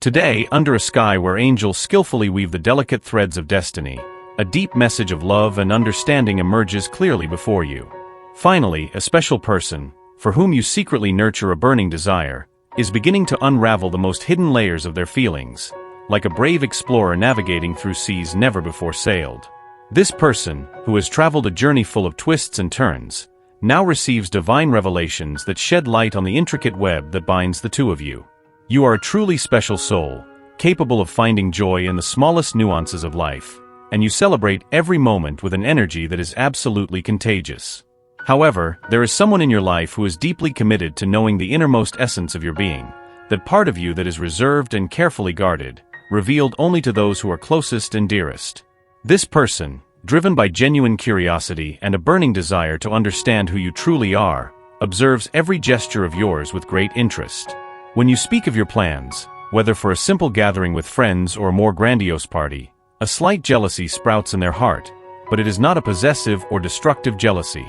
Today, under a sky where angels skillfully weave the delicate threads of destiny, a deep message of love and understanding emerges clearly before you. Finally, a special person, for whom you secretly nurture a burning desire, is beginning to unravel the most hidden layers of their feelings, like a brave explorer navigating through seas never before sailed. This person, who has traveled a journey full of twists and turns, now receives divine revelations that shed light on the intricate web that binds the two of you. You are a truly special soul, capable of finding joy in the smallest nuances of life, and you celebrate every moment with an energy that is absolutely contagious. However, there is someone in your life who is deeply committed to knowing the innermost essence of your being, that part of you that is reserved and carefully guarded, revealed only to those who are closest and dearest. This person, driven by genuine curiosity and a burning desire to understand who you truly are, observes every gesture of yours with great interest. When you speak of your plans, whether for a simple gathering with friends or a more grandiose party, a slight jealousy sprouts in their heart, but it is not a possessive or destructive jealousy.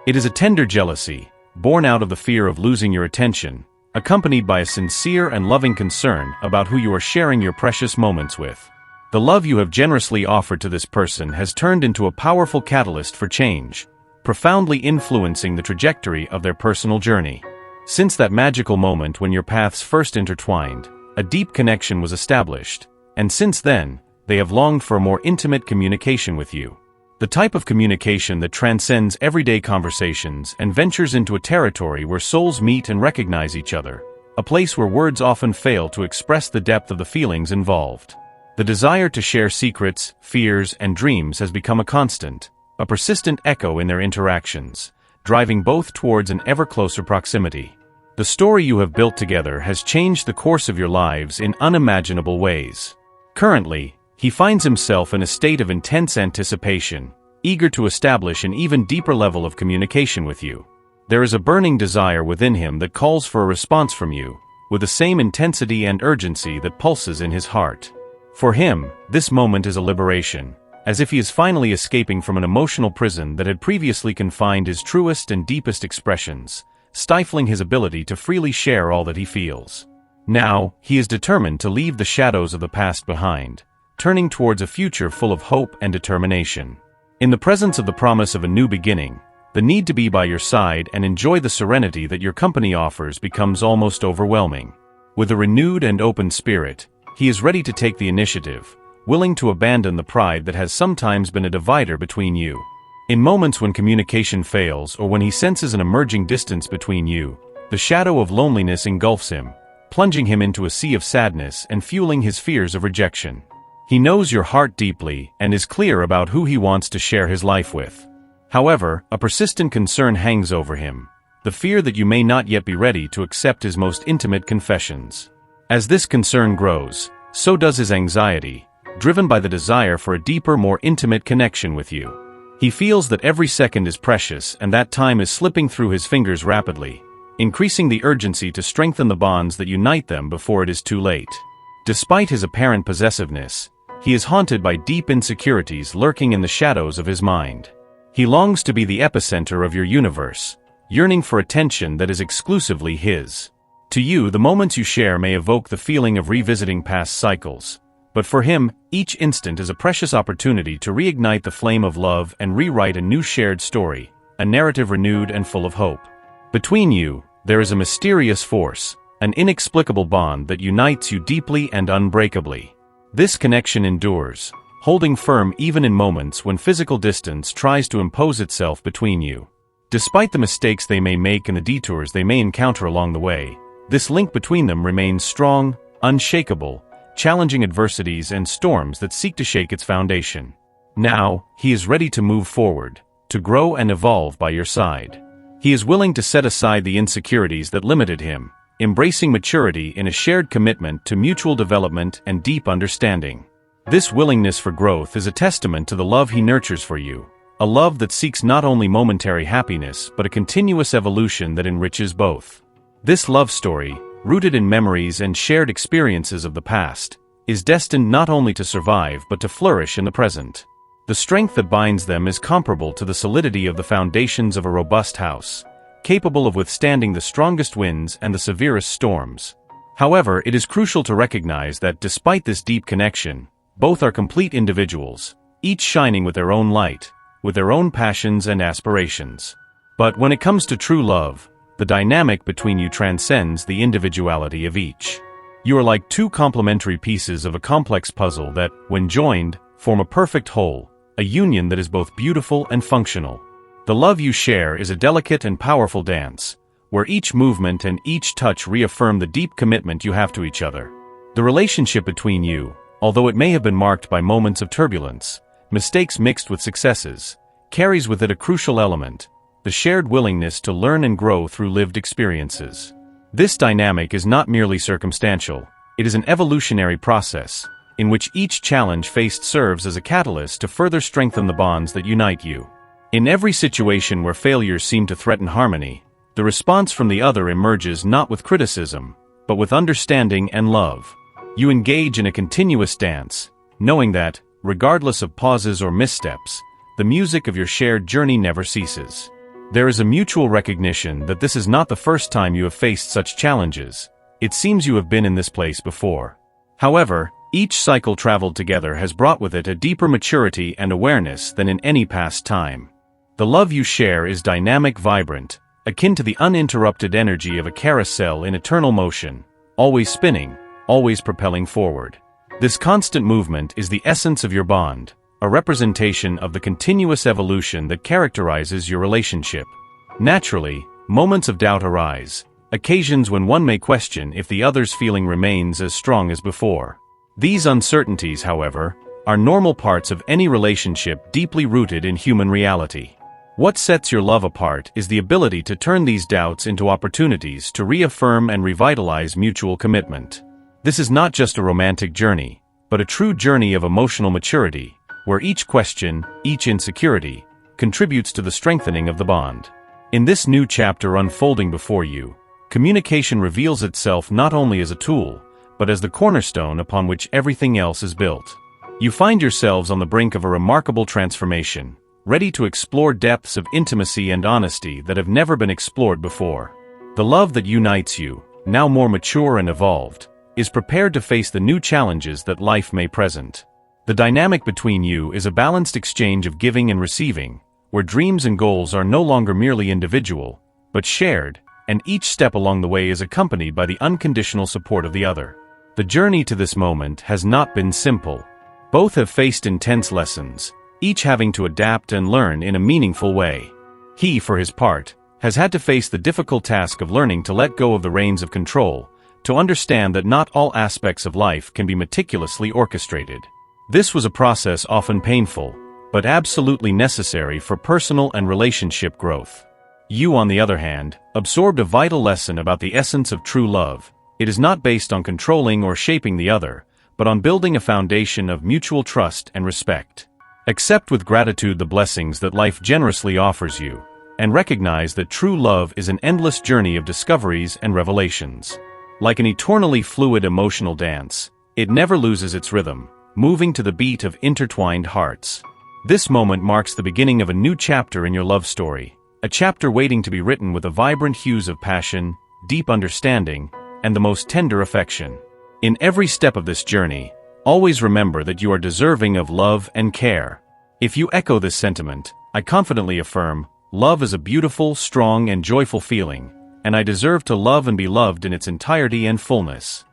It is a tender jealousy, born out of the fear of losing your attention, accompanied by a sincere and loving concern about who you are sharing your precious moments with. The love you have generously offered to this person has turned into a powerful catalyst for change, profoundly influencing the trajectory of their personal journey. Since that magical moment when your paths first intertwined, a deep connection was established, and since then, they have longed for a more intimate communication with you. The type of communication that transcends everyday conversations and ventures into a territory where souls meet and recognize each other, a place where words often fail to express the depth of the feelings involved. The desire to share secrets, fears, and dreams has become a constant, a persistent echo in their interactions, driving both towards an ever closer proximity. The story you have built together has changed the course of your lives in unimaginable ways. Currently, he finds himself in a state of intense anticipation, eager to establish an even deeper level of communication with you. There is a burning desire within him that calls for a response from you, with the same intensity and urgency that pulses in his heart. For him, this moment is a liberation, as if he is finally escaping from an emotional prison that had previously confined his truest and deepest expressions, stifling his ability to freely share all that he feels. Now, he is determined to leave the shadows of the past behind, turning towards a future full of hope and determination. In the presence of the promise of a new beginning, the need to be by your side and enjoy the serenity that your company offers becomes almost overwhelming. With a renewed and open spirit, he is ready to take the initiative, willing to abandon the pride that has sometimes been a divider between you. In moments when communication fails or when he senses an emerging distance between you, the shadow of loneliness engulfs him, plunging him into a sea of sadness and fueling his fears of rejection. He knows your heart deeply and is clear about who he wants to share his life with. However, a persistent concern hangs over him, the fear that you may not yet be ready to accept his most intimate confessions. As this concern grows, so does his anxiety, driven by the desire for a deeper, more intimate connection with you. He feels that every second is precious and that time is slipping through his fingers rapidly, increasing the urgency to strengthen the bonds that unite them before it is too late. Despite his apparent possessiveness, he is haunted by deep insecurities lurking in the shadows of his mind. He longs to be the epicenter of your universe, yearning for attention that is exclusively his. To you, the moments you share may evoke the feeling of revisiting past cycles, but for him, each instant is a precious opportunity to reignite the flame of love and rewrite a new shared story, a narrative renewed and full of hope. Between you, there is a mysterious force, an inexplicable bond that unites you deeply and unbreakably. This connection endures, holding firm even in moments when physical distance tries to impose itself between you. Despite the mistakes they may make and the detours they may encounter along the way, this link between them remains strong, unshakable, challenging adversities and storms that seek to shake its foundation. Now, he is ready to move forward, to grow and evolve by your side. He is willing to set aside the insecurities that limited him, embracing maturity in a shared commitment to mutual development and deep understanding. This willingness for growth is a testament to the love he nurtures for you, a love that seeks not only momentary happiness but a continuous evolution that enriches both. This love story, rooted in memories and shared experiences of the past, is destined not only to survive but to flourish in the present. The strength that binds them is comparable to the solidity of the foundations of a robust house, capable of withstanding the strongest winds and the severest storms. However, it is crucial to recognize that despite this deep connection, both are complete individuals, each shining with their own light, with their own passions and aspirations. But when it comes to true love, the dynamic between you transcends the individuality of each. You are like two complementary pieces of a complex puzzle that, when joined, form a perfect whole, a union that is both beautiful and functional. The love you share is a delicate and powerful dance, where each movement and each touch reaffirm the deep commitment you have to each other. The relationship between you, although it may have been marked by moments of turbulence, mistakes mixed with successes, carries with it a crucial element: the shared willingness to learn and grow through lived experiences. This dynamic is not merely circumstantial, it is an evolutionary process, in which each challenge faced serves as a catalyst to further strengthen the bonds that unite you. In every situation where failures seem to threaten harmony, the response from the other emerges not with criticism, but with understanding and love. You engage in a continuous dance, knowing that, regardless of pauses or missteps, the music of your shared journey never ceases. There is a mutual recognition that this is not the first time you have faced such challenges. It seems you have been in this place before. However, each cycle traveled together has brought with it a deeper maturity and awareness than in any past time. The love you share is dynamic, vibrant, akin to the uninterrupted energy of a carousel in eternal motion, always spinning, always propelling forward. This constant movement is the essence of your bond, a representation of the continuous evolution that characterizes your relationship. Naturally, moments of doubt arise, occasions when one may question if the other's feeling remains as strong as before. These uncertainties, however, are normal parts of any relationship deeply rooted in human reality. What sets your love apart is the ability to turn these doubts into opportunities to reaffirm and revitalize mutual commitment. This is not just a romantic journey, but a true journey of emotional maturity, where each question, each insecurity, contributes to the strengthening of the bond. In this new chapter unfolding before you, communication reveals itself not only as a tool, but as the cornerstone upon which everything else is built. You find yourselves on the brink of a remarkable transformation, ready to explore depths of intimacy and honesty that have never been explored before. The love that unites you, now more mature and evolved, is prepared to face the new challenges that life may present. The dynamic between you is a balanced exchange of giving and receiving, where dreams and goals are no longer merely individual, but shared, and each step along the way is accompanied by the unconditional support of the other. The journey to this moment has not been simple. Both have faced intense lessons, each having to adapt and learn in a meaningful way. He, for his part, has had to face the difficult task of learning to let go of the reins of control, to understand that not all aspects of life can be meticulously orchestrated. This was a process often painful, but absolutely necessary for personal and relationship growth. You, on the other hand, absorbed a vital lesson about the essence of true love. It is not based on controlling or shaping the other, but on building a foundation of mutual trust and respect. Accept with gratitude the blessings that life generously offers you, and recognize that true love is an endless journey of discoveries and revelations. Like an eternally fluid emotional dance, it never loses its rhythm, moving to the beat of intertwined hearts. This moment marks the beginning of a new chapter in your love story, a chapter waiting to be written with the vibrant hues of passion, deep understanding, and the most tender affection. In every step of this journey, always remember that you are deserving of love and care. If you echo this sentiment, I confidently affirm, love is a beautiful, strong, and joyful feeling, and I deserve to love and be loved in its entirety and fullness.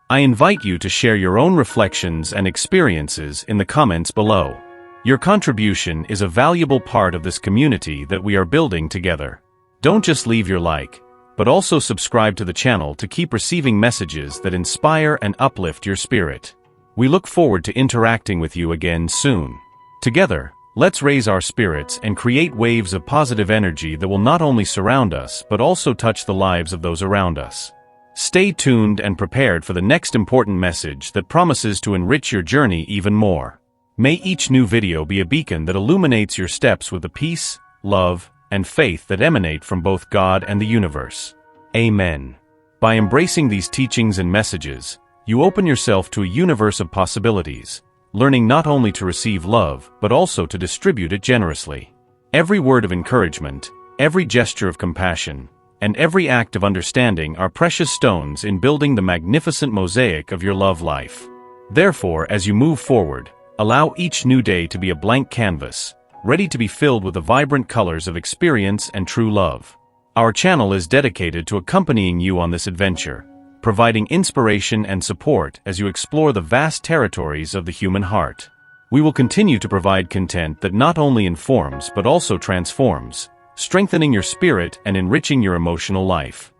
I invite you to share your own reflections and experiences in the comments below. Your contribution is a valuable part of this community that we are building together. Don't just leave your like, but also subscribe to the channel to keep receiving messages that inspire and uplift your spirit. We look forward to interacting with you again soon. Together, let's raise our spirits and create waves of positive energy that will not only surround us but also touch the lives of those around us. Stay tuned and prepared for the next important message that promises to enrich your journey even more. May each new video be a beacon that illuminates your steps with the peace, love, and faith that emanate from both God and the universe. Amen. By embracing these teachings and messages, you open yourself to a universe of possibilities, learning not only to receive love but also to distribute it generously. Every word of encouragement, every gesture of compassion, and every act of understanding are precious stones in building the magnificent mosaic of your love life. Therefore, as you move forward, allow each new day to be a blank canvas, ready to be filled with the vibrant colors of experience and true love. Our channel is dedicated to accompanying you on this adventure, providing inspiration and support as you explore the vast territories of the human heart. We will continue to provide content that not only informs but also transforms, strengthening your spirit and enriching your emotional life.